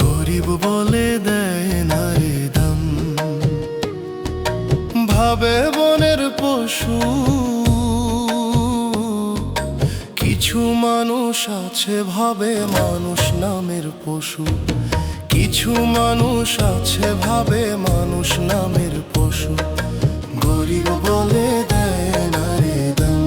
গরিব বলে দেয় না রে দাম, ভাবে বনের পশু। কিছু মানুষ আছে ভাবে মানুষ নামের পশু, কিছু মানুষ আছে ভাবে মানুষ নামের পশু। গরিব বলে দেয় না রে দাম।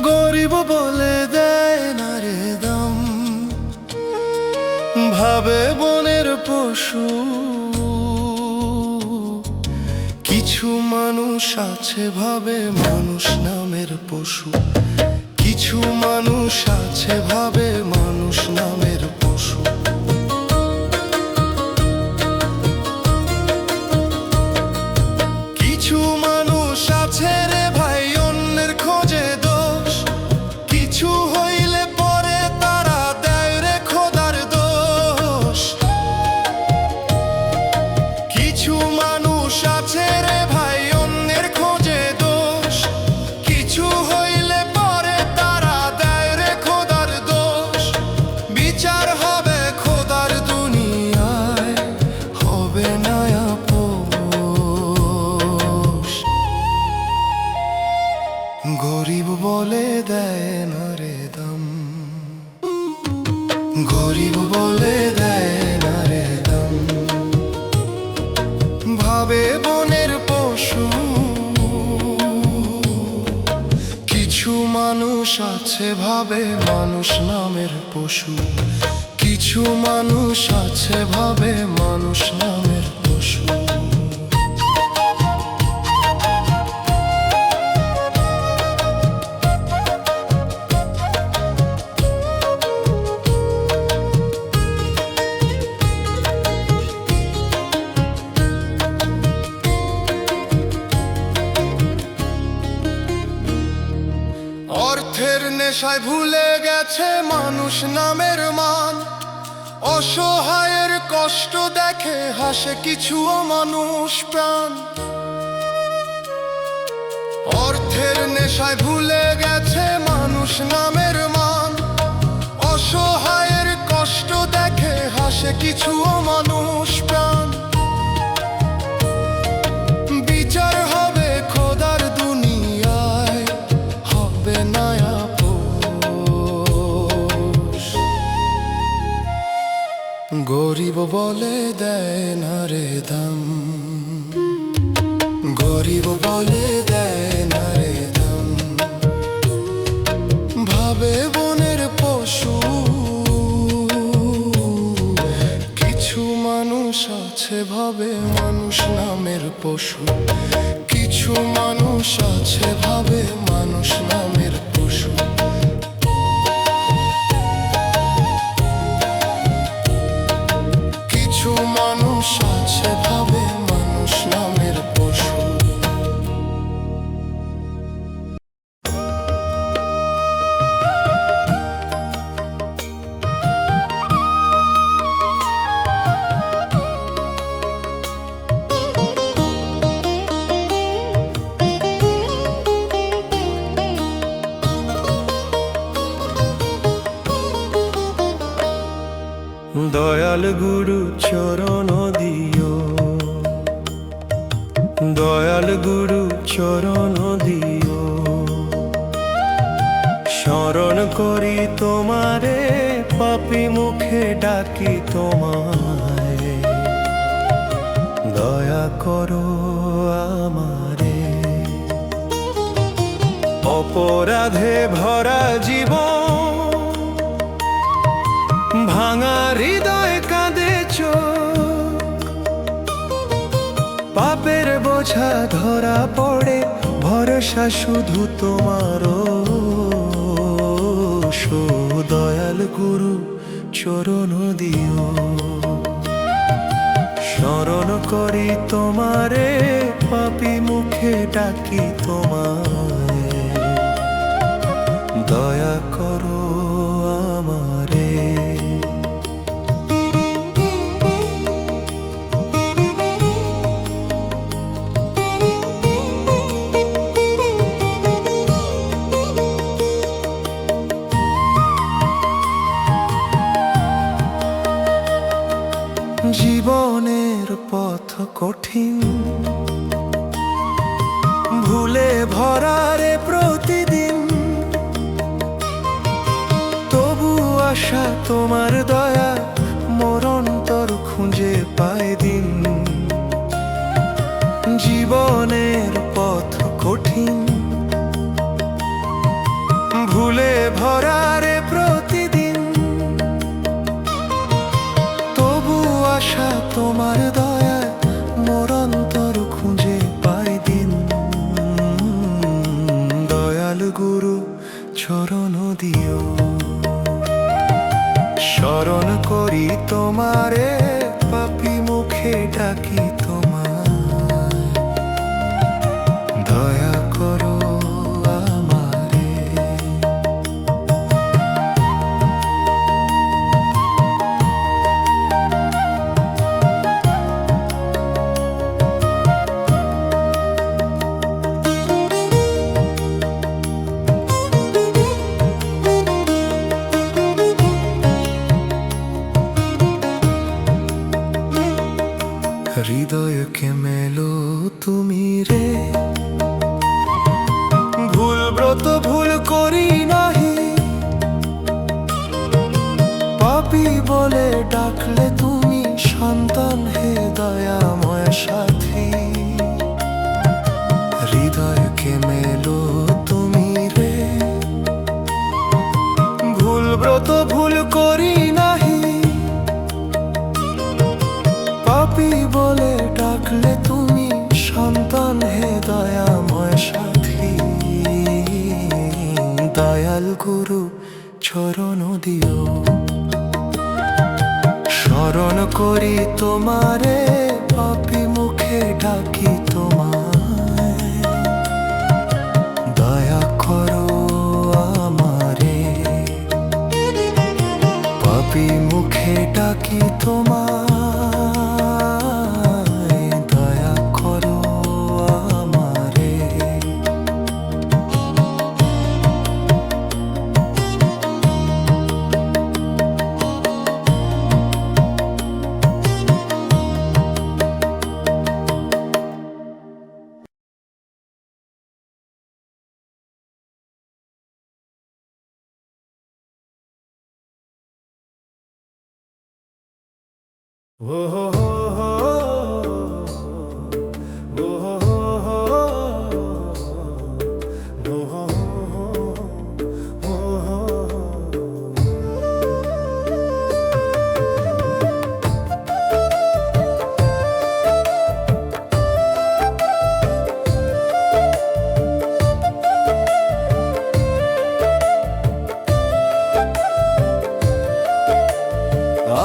গরিব বলে দেয় না রে দাম, ভাবে বনের পশু। কিছু মানুষ আছে ভাবে মানুষ নামের পশু, কিছু মানুষ আছে ভাবে মানুষ নামের পশু। কিছু মানুষ আছে রে ভাই অন্যের খোঁজে দোষ, কিছু হইলে পরে তারা দেয় রে খোদার দোষ। কিছু মানুষ আছে রে ভাই অন্যের খোঁজে দোষ, কিছু হইলে পরে তারা দেয় রে খোদার দোষ। বিচার হবে খোদার দুনিয়ায়, হবে না আপোষ। গরিব বলে দেয় না রে দাম, গরিব বলে দেয় না রে দাম, ভাবে বনের পশু। কিছু মানুষ আছে ভাবে মানুষ নামের পশু, কিছু মানুষ আছে ভাবে মানুষ নামের পশু। অর্থের নেশায় ভুলে গেছে মানুষ নামের মান, অসহায়ের কষ্ট দেখে হাসে কিছু মানুষ প্রাণ। অর্থের নেশায় ভুলে গেছে মানুষ নামের মান, অসহায়ের কষ্ট দেখে হাসে কিছু মানুষ প্রাণ। বিচার হবে খোদার দুনিয়ায়, হবে না আপোষ। গরিব বলে দেয় না রে দাম, গরিব বলে দেয় না রে দাম, ভাবে বনের পশু। কিছু মানুষ আছে ভাবে মানুষ নামের পশু, কিছু মানুষ আছে ভাবে মানুষ নামের পশু। কিছু মানুষ আছে ভাবে মানুষ নামের পশু। দয়াল গুরু চরণ দিও, দয়াল গুরু চরণ দিও। শরণ করি তোমারে, পাপী মুখে ডাকি তোমায়। দয়া করো আমারে, অপরাধে ভরা জীবন, ভাঙা হৃদয় কাঁদে চোখ। পাপের বোঝা ধরা পড়ে, ভরসা শুধু তোমারও। দয়াল গুরু চরণ দিও, শরণ করি তোমারে, পাপী মুখে ডাকি তোমায়, দয়া করো আমারে। জীবনের পথ কঠিন, ভুলে ভরা রে প্রতিদিন, তবু আশা তোমার দয়া মোর অন্তর খুঁজে পায় দিন। জীবনের পথ কঠিন, ভুলে ভরা রে প্রতিদিন, তবু আশা তোমার দয়া মোর অন্তর খুঁজে পায় দিন। দয়াল গুরু চরণ দিও, স্মরণ করি তোমারে, পাপী মুখে ডাকি তোমায়, দয়া করো আমারে। হৃদয়কে মেলো তুমি রে, ভুল ব্রত ভুল করি নাহি, পাপী বলে ডাকলে তুমি সন্তান হে দয়াময় সাথী। হৃদয়কে মেলো তুমি রে, ভুল ব্রত ভুল করি নাহি, পাপী বলে ডাকলে তুমি সন্তান হে দয়াময় সাথী। দয়াল গুরু চরণ দিও, স্মরণ করি তোমারে, পাপী মুখে ডাকি তোমায়, দয়া করো আমারে। পাপী মুখে ডাকি তোমায়, ও হো হো হো, ও হো হো হো, ও হো হো হো, ও হো।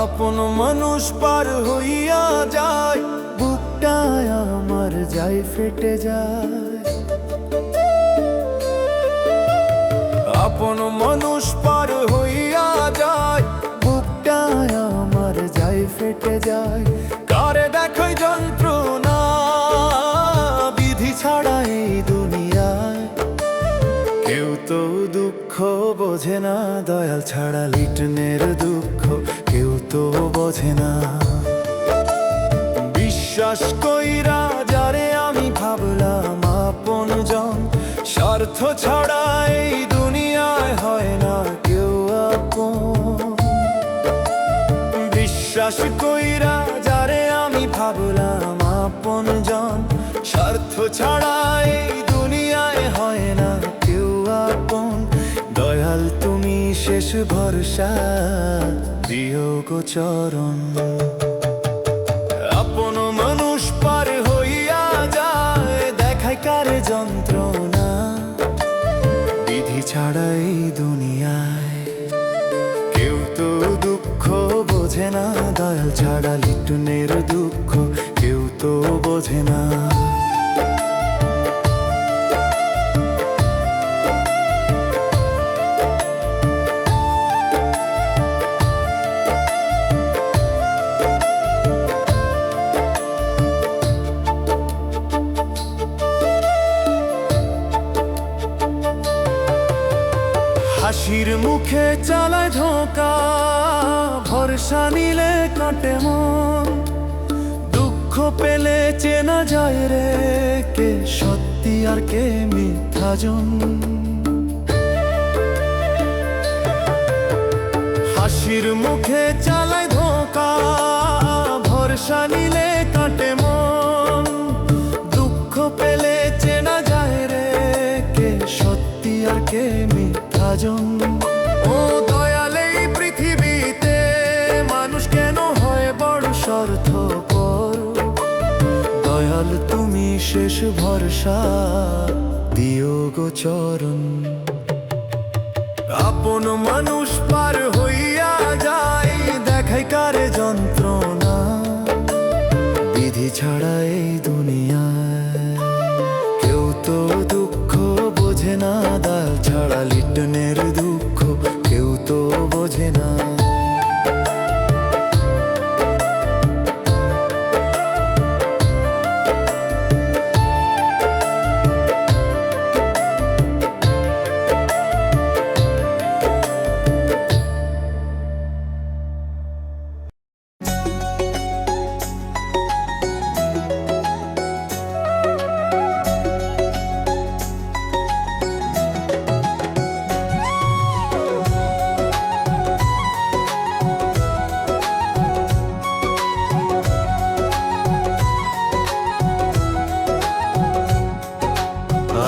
আপন মানুষ পার হইয়া যায়, বুকটায় আমার যায় ফেটে যায়। আপন মানুষ পার হইয়া যায়, বুকটায় আমার যায় ফেটে যায়। কারে দেখো যন্ত্রণা, বিধি ছাড়া এই দুনিয়ায় কেউ তো দুঃখ বোঝে না, দয়াল ছাড়া লিটনের দুঃখ কেউ তো বোঝে না। বিশ্বাস কইরা যারে আমি ভাবলাম আপন জন, স্বার্থ ছাড়া এই দুনিয়ায় হয় না কেউ আপন। বিশ্বাস কইরা যারে আমি ভাবলাম আপন জন, স্বার্থ ছাড়া এই দুনিয়ায় হয় না কেউ আপন। দয়াল তুমি শেষ ভরসা, দিও গো চরণ। আপন মানুষ পার হইয়া যায়, দেখায় কারে যন্ত্রণা, বিধি ছাড়া এই দুনিয়ায় কেউ তো দুঃখ বোঝে না, দয়াল ছাড়া লিটনের দুঃখ কেউ তো বোঝে না। হাসির মুখে চালায় ধোঁকা, ভরসা নিলে কাটে মন, দুঃখ পেলে চেনা যায় রে কে সত্যি আর কে মিথ্যাজন। হাসির মুখে চালায় ধোঁকা, ভরসা নিলে কাটে মন, দুঃখ পেলে চেনা যায় রে কে সত্যি আর কে মিথ্যাজন। ও দয়াল, এই পৃথিবীতে মানুষ কেন হয় বড় স্বার্থপর? দয়াল তুমি শেষ ভরসা, দিও গো চরণ। আপন মানুষ পার হইয়া যায়, দেখাই কারে যন্ত্রণা, বিধি ছাড়া এই দুনিয়ায় কেউ তো দুঃখ বোঝে না, ডাল ছাড়া লিটনের দুঃখ কেউ তো বোঝে না।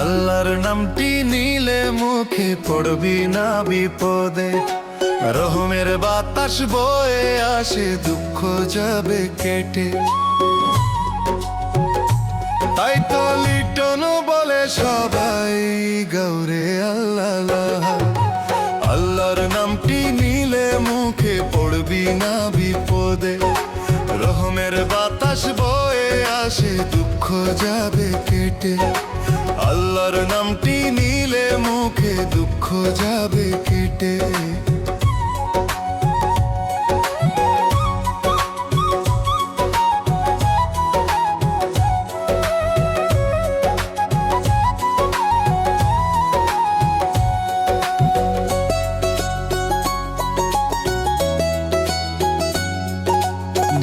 আল্লাহর নামটি নিলে মুখে পড়বি না বিপদে, রহমের বাতাস বয়ে আসে, দুঃখ যাবে কেটে। তাই তো লিটন বলে সবাই গৌরে আল্লাহ। আল্লাহর নামটি নিলে মুখে পড়বি না বিপদে, রহমের বাতাস বয়ে আসে, দুঃখ যাবে কেটে। আল্লাহর নামটি নিলে মুখে দুঃখ যাবে কেটে।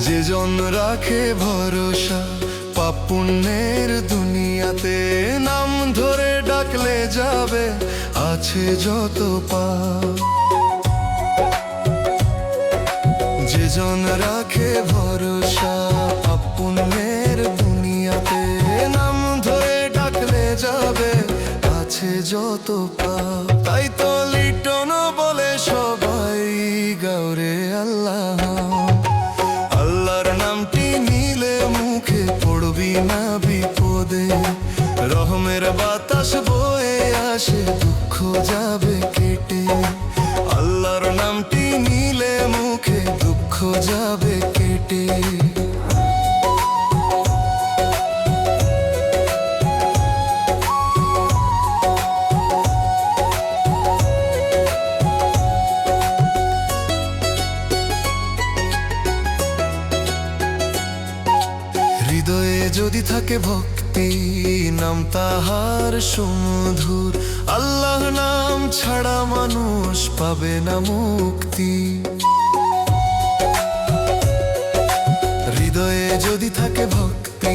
যেজন রাখে ভরসা পাপ পুণ্যের দুনিয়াতে, নাম ধরে ডাকলে যাবে আছে যত পাপ। যেজন রাখে ভরসা পাপ পুণ্যের দুনিয়াতে, নাম ধরে ডাকলে যাবে আছে যত পাপ। তাই তো লিটন বলে সবাই গৌরে আল্লাহ। আল্লাহর নামটি নিলে মুখে পড়বি না বিপদে, রহমের বাতাস বয়ে আসে, দুঃখ যাবে কেটে। আল্লাহর নামটি নিলে মুখে দুঃখ যাবে কেটে। হৃদয়ে যদি থাকে ভক্তি, নাম তাহার সুমধুর, আল্লাহ নাম ছাড়া মানুষ পাবে না মুক্তি। হৃদয়ে যদি থাকে ভক্তি,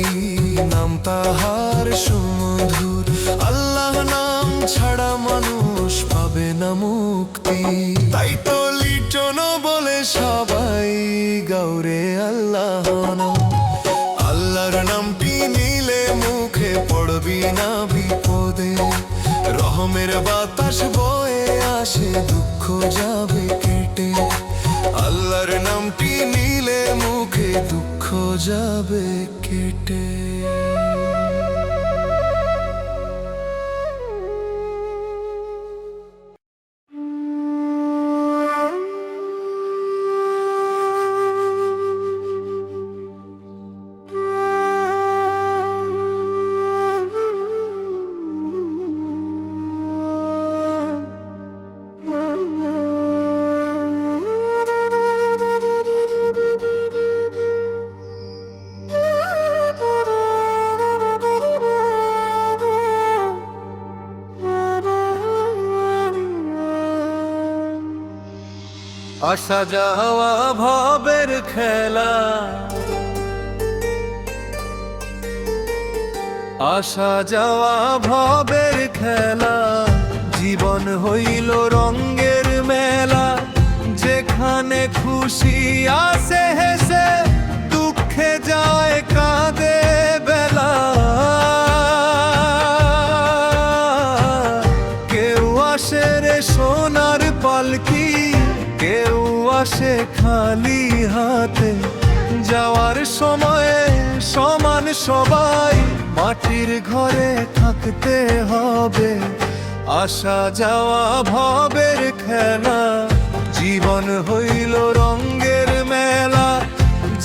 নাম তাহার সুমধুর, আল্লাহ নাম ছাড়া মানুষ পাবে না মুক্তি। তাই তো লিটন বলে সবাই গৌরে আল্লাহ নাম। আল্লাহর নামটি নিলে মুখে পড়বি না বিপদে, রহমের বাতাস বয়ে আসে, দুঃখ যাবে কেটে। আল্লাহর নামটি নিলে মুখে দুঃখ যাবে কেটে। আসা যাওয়া ভবের খেলা, আসা যাওয়া ভবের খেলা। জীবন হইল রঙের মেলা, যেখানে খুশি আসে হেসে, দুঃখে যায় কাঁদে বেলা। কেউ আসে রে সোনার পালকি, কেউ আসে খালি হাতে। যাওয়ার সময়ে সমান সবাই, মাটির ঘরে থাকতে হবে। আসা যাওয়া ভবের খেলা, জীবন হইল রঙের মেলা,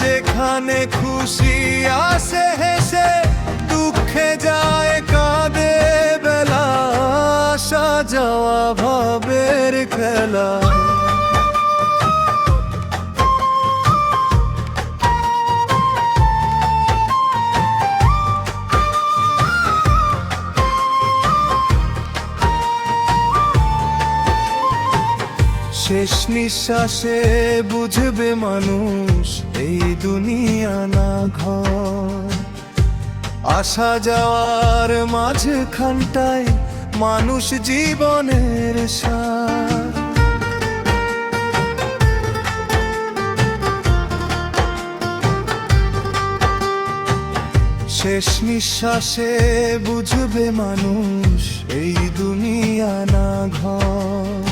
যেখানে খুশি আসে হেসে, দুঃখে যায় কাঁদে বেলা। আসা যাওয়া ভবের খেলা। শেষ নিঃশ্বাসে বুঝবে মানুষ, এই দুনিয়া না ঘর। আসা যাওয়ার মাঝখানটায় মানুষ জীবনের সার। শেষ নিঃশ্বাসে বুঝবে মানুষ, এই দুনিয়া না ঘর।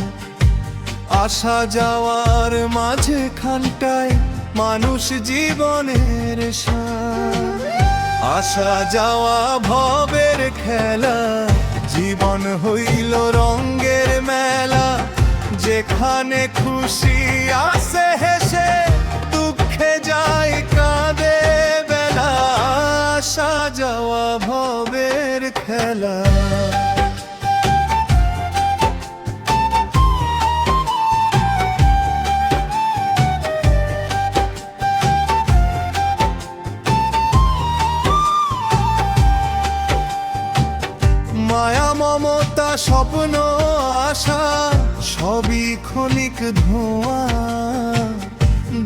আসা যাওয়ার মাঝখানটায় মানুষ জীবনের সার। আসা যাওয়া ভবের খেলা, জীবন হইল রঙের মেলা, যেখানে খুশি আসে হেসে, দুঃখে যায় কাঁদে বেলা। আসা যাওয়া ভবের খেলা। মায়া মমতা স্বপ্ন আশা সবই ক্ষণিক ধোঁয়া।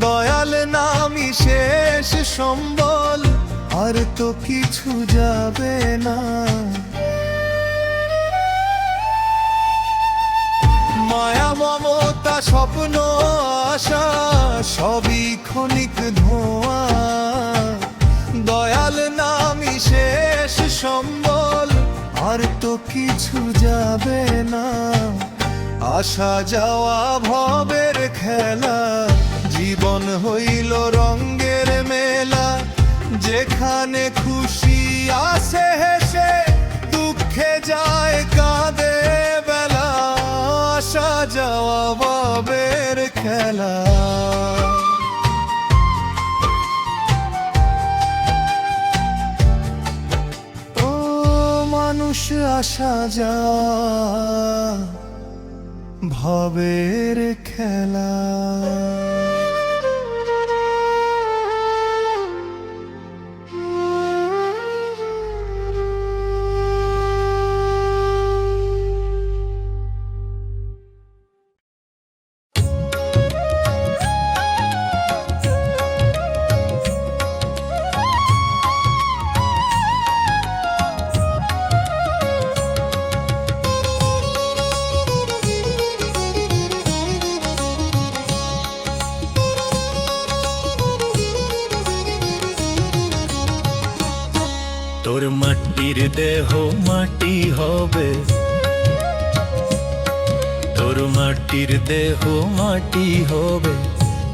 দয়াল নামই শেষ সম্বল, আর তো কিছু যাবে না। মায়া মমতা স্বপ্ন আশা সবই ক্ষণিক ধোঁয়া। দয়াল নামই শেষ সম্বল, আর তো কিছু যাবে না। আসা যাওয়া ভবের খেলা, জীবন হইল রঙের মেলা, যেখানে খুশি আসে হেসে, দুঃখে যায় কাঁদে বেলা। আসা যাওয়া ভবের খেলা। মানুষ আসা যাওয়া ভবের খেলা। তোর মাটির দেহ মাটি হবে, তোর মাটির দেহ মাটি হবে।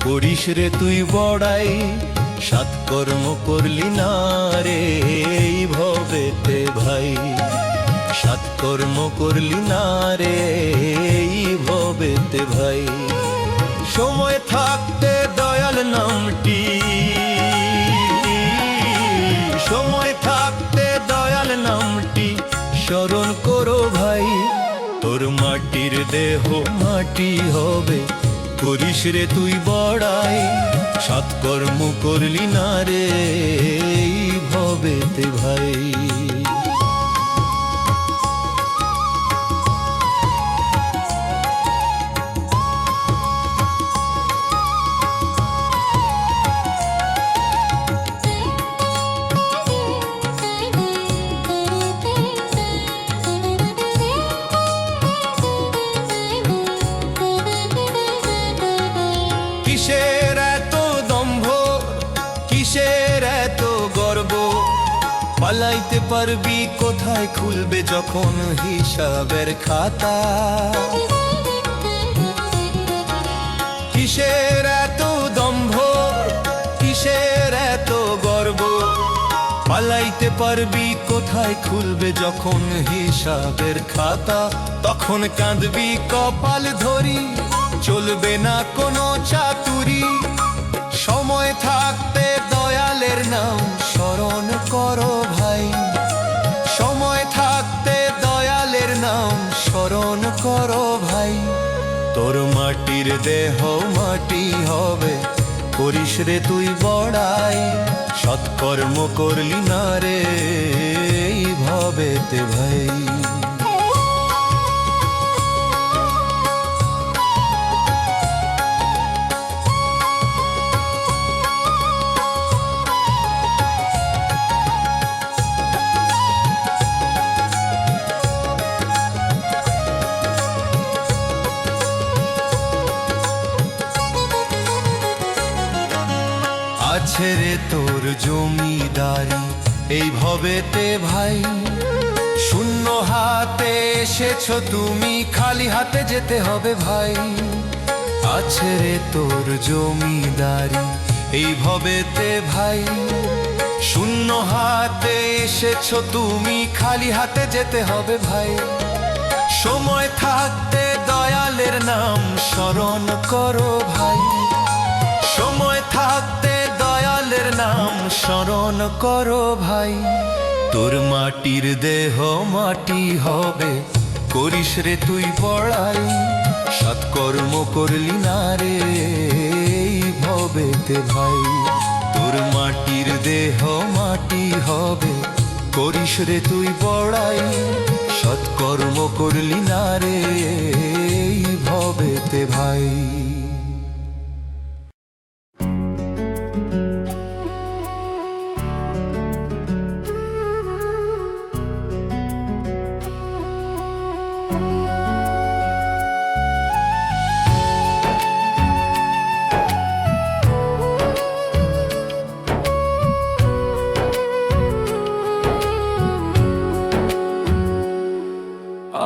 করিস রে তুই বড়াই, সৎকর্ম করলি না রে এই ভবেতে ভাই। সৎকর্ম করলি না রে এই ভবেতে ভাই। সময় থাকতে দয়াল নামটি, সময় থাকতে দয়াল নামটি স্মরণ করো ভাই। তোর মাটির দেহ মাটি হবে, করিস রে তুই বড়াই। সৎকর্ম করলি না রে এই ভবেতে ভাই। পালাইতে পারবি কোথায়, খুলবে যখন হিসাবের খাতা। কিসের এত দম্ভ, কিসের এত গর্ব, পালাইতে পারবি কোথায়, খুলবে যখন হিসাবের খাতা। তখন কাঁদবি কপাল ধরি, চলবে না কোনো চাতুরি। সময় থাকতে দয়ালের নাম স্মরণ করো ভাই, সময় থাকতে দয়ালের নাম স্মরণ করো ভাই। তোর মাটির দেহ মাটি হবে, করিস রে তুই বড়াই। সৎকর্ম করলি না রে এই ভবেতে ভাই। আছে রে তোর জমিদারি এই ভবেতে ভাই, শূন্য হাতে এসেছো তুমি, খালি হাতে যেতে হবে ভাই। আছে রে তোর জমিদারি এই ভবেতে ভাই, শূন্য হাতে এসেছো তুমি, খালি হাতে যেতে হবে ভাই। সময় থাকতে দয়ালের নাম স্মরণ করো ভাই, সময় থাকতে দয়ালের নাম স্মরণ করো ভাই। তোর মাটির দেহ মাটি হবে, করিস রে তুই বড়াই। সৎকর্ম করলি না রে এই ভবেতে ভাই। তোর মাটির দেহ মাটি হবে, করিস রে তুই বড়াই। সৎকর্ম করলি না রে এই ভবেতে ভাই।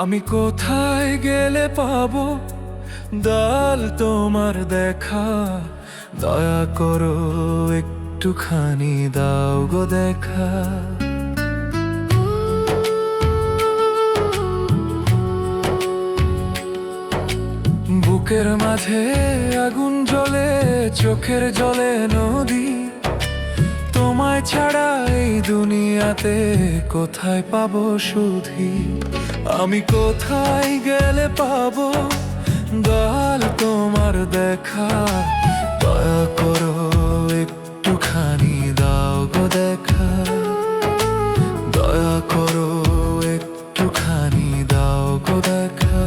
আমি কোথায় গেলে পাবো দয়াল তোমার দেখা, দয়া করো একটুখানি দাও গো দেখা। বুকের মাঝে আগুন জ্বলে, চোখের জলে নদী, তোমায় ছাড়া এই দুনিয়াতে কোথায় পাবো সুধি। আমি কোথায় গেলে পাবো দয়াল তোমার দেখা, দয়া করো একটুখানি দাও গো দেখা। দয়া করো একটুখানি দাও গো দেখা।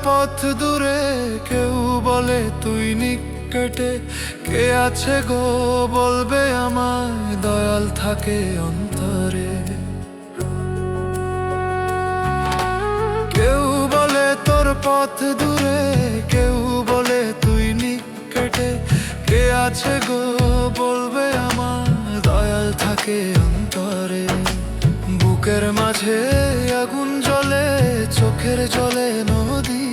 পথ দূরে, কেউ বলে তুই নিকটে, কে আছে গো বলবে আমায়, দয়াল থাকে অন্তরে। কেউ বলে তোর পথ দূরে, কেউ বলে তুই নিকটে, কে আছে গো বলবে আমায়, দয়াল থাকে অন্তরে। বুকের মাঝে আগুন জ্বলে, চোখের জলে নদী,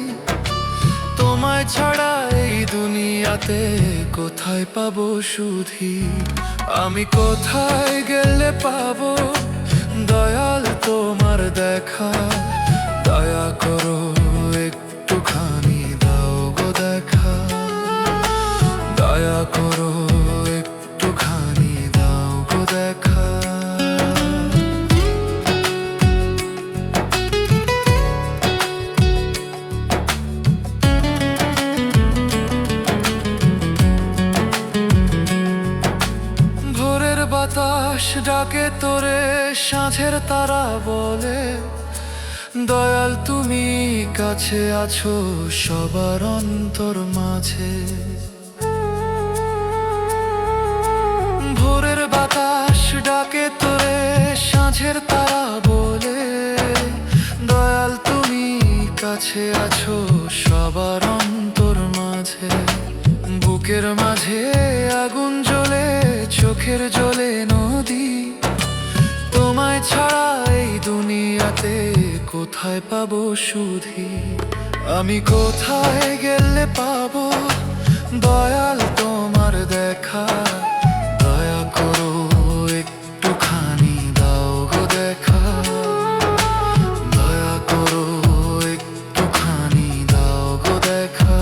তোমায় ছাড়া এই দুনিয়াতে কোথায় পাবো সুধি। আমি কোথায় গেলে পাবো দয়াল তোমার দেখা, দয়া করো একটুখানি দাও গো দেখা। দয়া করো একটুখানি দাও গো দেখা। বাতাস ডাকে তোরে, সাঁঝের তারা বলে দয়াল তুমি কাছে আছো সবার অন্তর মাঝে। ভোরের বাতাস ডাকে তোরে সাঁঝের তারা বলে, দয়াল তুমি কাছে আছো সবার অন্তর মাঝে। বুকের মাঝে আগুন জ্বলে চোখের জলে নদী, তোমায় ছাড়া এই দুনিয়াতে কোথায় পাবো সুধি। আমি কোথায় গেলে পাবো দয়াল তোমার দেখা, দয়া করো একটুখানি দাও গো দেখা, দয়া করো একটুখানি দাও গো দেখা।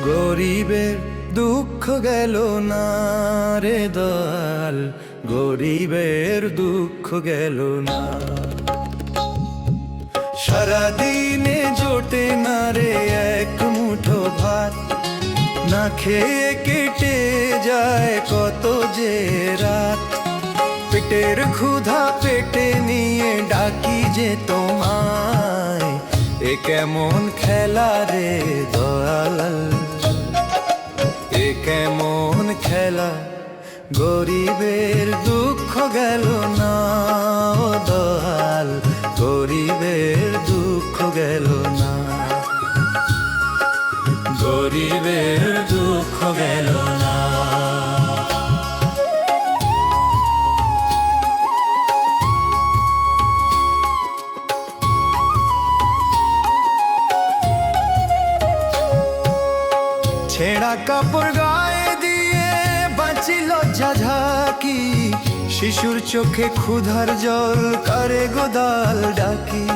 গরিবের দুঃখ গেল না রে দয়াল, গরিবের দুঃখ গেল না। সারাদিনে জোটে না রে এক মুঠো ভাত, না খেয়ে কেটে যায় কত যে রাত। পেটের ক্ষুধা পেটে নিয়ে ডাকি যে তোমায়, এ কেমন খেলা রে দয়াল, এ কেমন খেলা। গরিবের দুঃখ গেল না ও দয়াল, গরিবের দুঃখ গেল না, গরিবের দুঃখ গেল না। ছেঁড়া কাপড় গায়ে দিয়ে বাঁচি লজ্জা ঝাঁকি, শিশুর চোখে ক্ষুধার জল করে গোদাল ডাকি।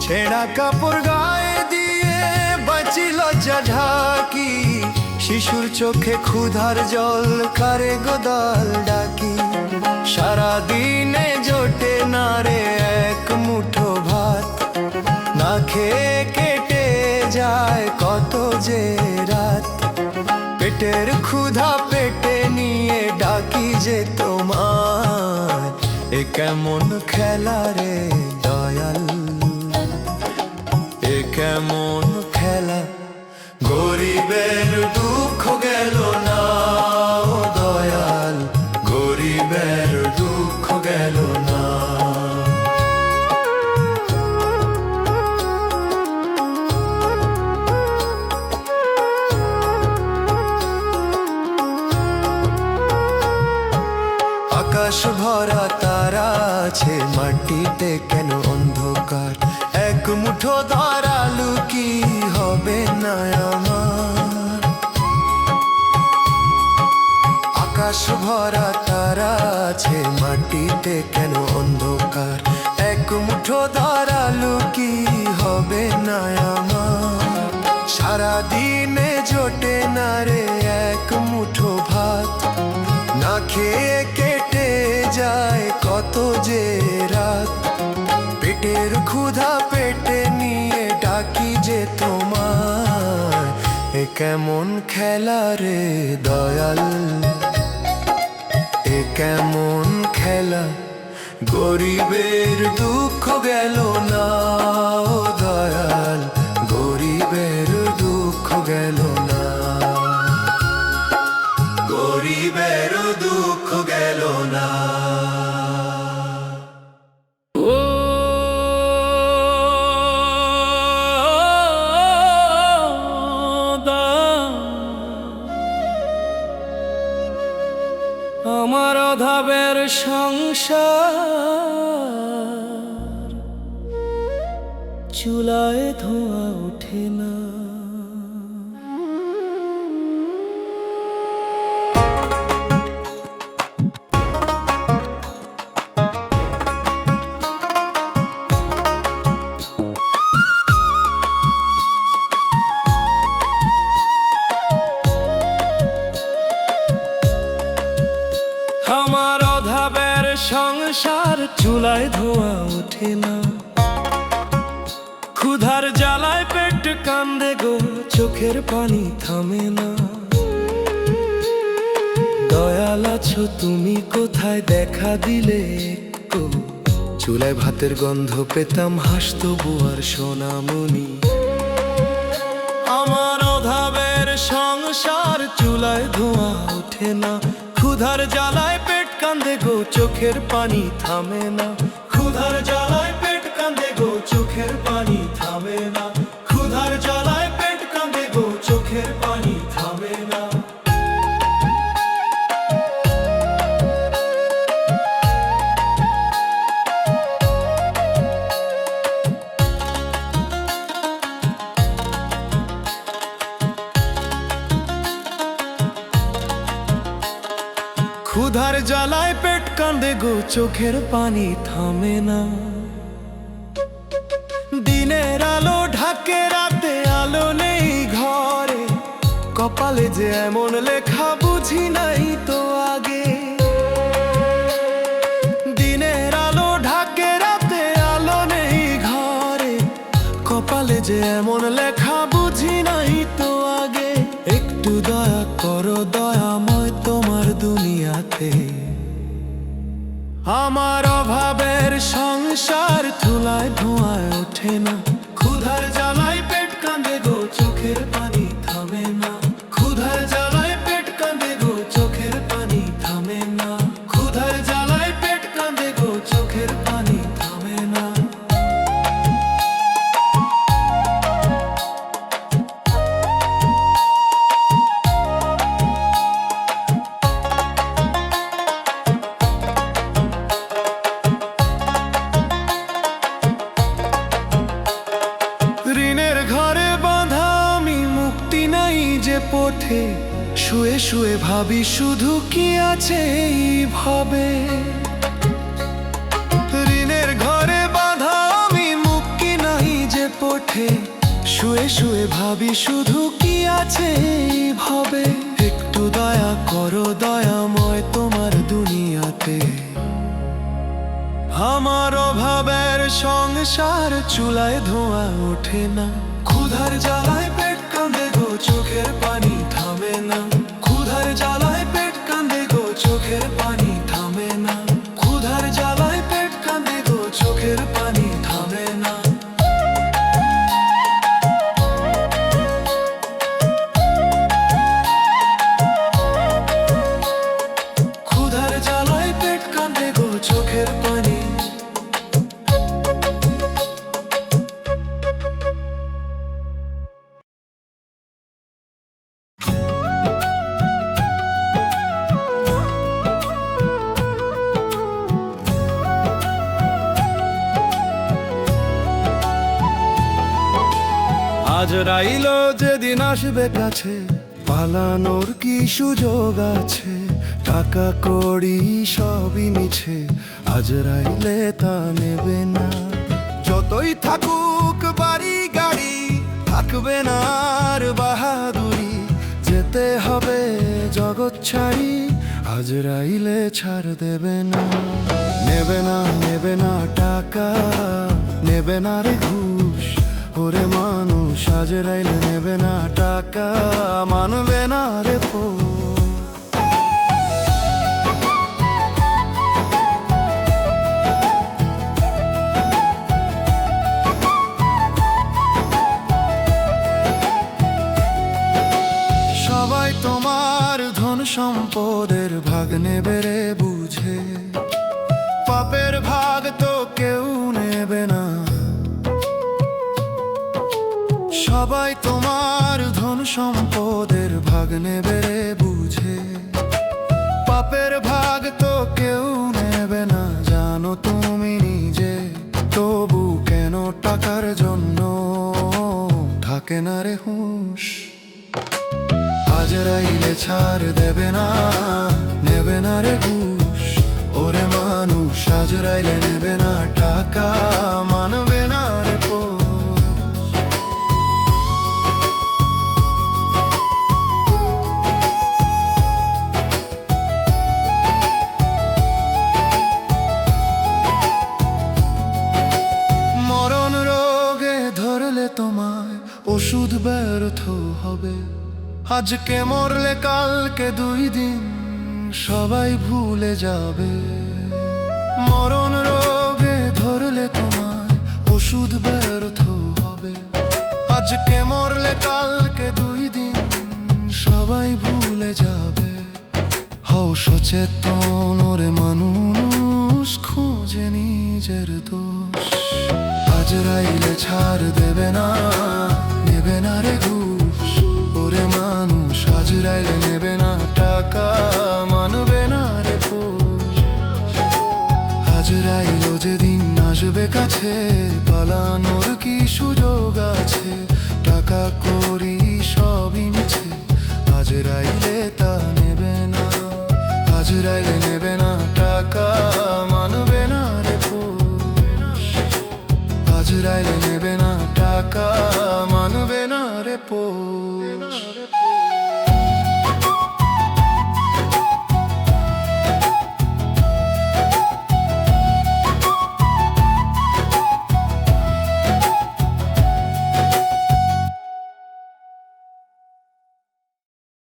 ছেঁড়া কাপড় গায়ে দিয়ে বাঁচি লজ্জা ঝাঁকি, শিশুর চোখে ক্ষুধার জল করে গোদাল ডাকি। সারাদিনে জোটে না রে এক মুঠো ভাত, না খেয়ে কেটে যায় কত যে রাত। পেটের ক্ষুধা পেটে নিয়ে ডাকি যে তোমায়, এ কেমন খেলা রে দয়াল, এ কেমন খেলা। গরিবের দুঃখ গেল না ও দয়াল, গরিবের দুঃখ গেল না। আকাশ ভরা তারা আছে মাটিতে কেন অন্ধকার, এক মুঠো দাঁড়ালু কি হবে না আমার। আকাশ ভরা তারা আছে মাটিতে কেন অন্ধকার, এক মুঠো দাঁড়ালু কি হবে না আমার। সারাদিনে জোটে না রে এক মুঠো ভাত, না খেয়ে কেটে যায় কত যে রাত। পেটের ক্ষুধা পেটে নিয়ে ডাকি যে তোমায়, এ কেমন খেলা রে দয়াল, এ কেমন খেলা। গরিবের দুঃখ গেল না ও দয়াল, গরিবের দুঃখ গেল না, গরিবের দুঃখ গেল না। আমার অধাবের সংসার, চুলায় ধোঁয়া ওঠে না। চুলায় ধোয়া ওঠে না। ক্ষুধার জ্বালায় পেট কান্দে গো, চোখের পানি থামে না। দয়াল আছো তুমি কোথায়, দেখা দিলে একটু। চুলায় ভাতের গন্ধ পেতাম, হাসতো বুয়ার সোনামণি। আমার অভাবের সংসার, চুলায় ধোঁয়া ওঠে না। ক্ষুধার জ্বালায় পেট কান্দে গো, চোখের পানি থামে না। ক্ষুধার জ্বালায় পেট কান্দে গো, চোখের পানি থামে না। ক্ষুধার জ্বালায় পেট কান্দে গো, চোখের পানি থামে না। ক্ষুধার জ্বালায় পেট কান্দে গো, চোখের পানি থামে না। দিনের আলো ঢাকে রাতে, আলো নেই ঘরে। কপালে যে এমন লেখা, বুঝি নাই তো আগে। দিনের আলো ঢাকে রাতে, আলো নেই ঘরে। কপালে যে এমন লেখা, বুঝি নাই তো আগে। একটু দয়া করো দয়াময় তোমার দুনিয়াতে। আমার অভাবের সংসার, চুলায় ধোঁয়ায় ওঠে না। ক্ষুধার জ্বালায় পেট কান্দে গো, চোখের পানি থামে না। ক্ষুধার জ্বালায় পেট কান্দে গো, চোখের পানি থামে না। ক্ষুধার জ্বালায় পেট কান্দে গো, চোখের পানি থামে না। ঋণের ঘরে বাঁধা আমি, মুক্তি নাই যে পথে। শুয়ে শুয়ে ভাবি শুধু, কি আছে এই ভাবে। ঋণের ঘরে বাঁধা আমি, মুক্তি নাই যে পথে। শুয়ে শুয়ে ভাবি শুধু, কি আছে এই ভাবে। একটু দয়া করো দয়াময় তোমার দুনিয়াতে। আমার অভাবের সংসার, চুলায় ধোঁয়া ওঠে না। ক্ষুধার জ্বালায় পেট কান্দে গো, চোখের পানি থামে না। ক্ষুধার জ্বালায় পেট কান্দে গো, চোখের পানি থামে না। ক্ষুধার জ্বালায় পেট কান্দে গো, চোখের পানি থামে না। ক্ষুধার জ্বালায় পেট কান্দে গো, চোখের পানি। আজ রাইলো যেদিন আসবে কাছে, পালানোর কি সুযোগ আছে। টাকা কড়ি সবই মিছে, আজ রাইলে তা নেবে না। যতই থাকুক বাড়ি গাড়ি, থাকবে না আর বাহাদুরি। যেতে হবে জগৎ ছাড়ি, আজ রাইলে ছাড় দেবে না। নেবে না, নেবে না টাকা, নেবে না রে ঘুষ। ওরে মানুষ, আজ রাইলে নেবে না টাকা, মানবে না রে সবাই তোমার ধন সম্পদের ভাগ নেবে রে বুঝে। পাপের ভাগ তো কেউ নেবে না। সবাই তোমার ধন সম্পদের ভাগ নেবে রে বুঝে। পাপের ভাগ তো কেউ নেবে না, জানো তুমি নিজে। তবু কেন টাকার জন্য থাকে না রে হুঁশ। আজ রাইলে ছাড় দেবে না, নেবে না রে ঘুষ। ওরে মানুষ, আজ রাইলে নেবে না টাকা, মানবে না রে ওষুধ ব্যর্থ হবে। আজকে মরলে কালকে 2 দিন সবাই ভুলে যাবে। মরণ রোগে ধরলে তোমার ওষুধ ব্যর্থ হবে। আজকে মরলে কালকে 2 দিন সবাই ভুলে যাবে। হও সচেতন ওরে মানুষ, খোঁজে নিজের দোষ। আজরাইলে ছাড় দেবে না, নেবে না রে ঘুষ। ওরে মানুষ আজরাইলে নেবে না টাকা, মানবে না রে পোষ। আজরাইলো যেদিন আসবে কাছে, পালানোর কি সুযোগ আছে? টাকা করি সবই মিছে, আজরাইল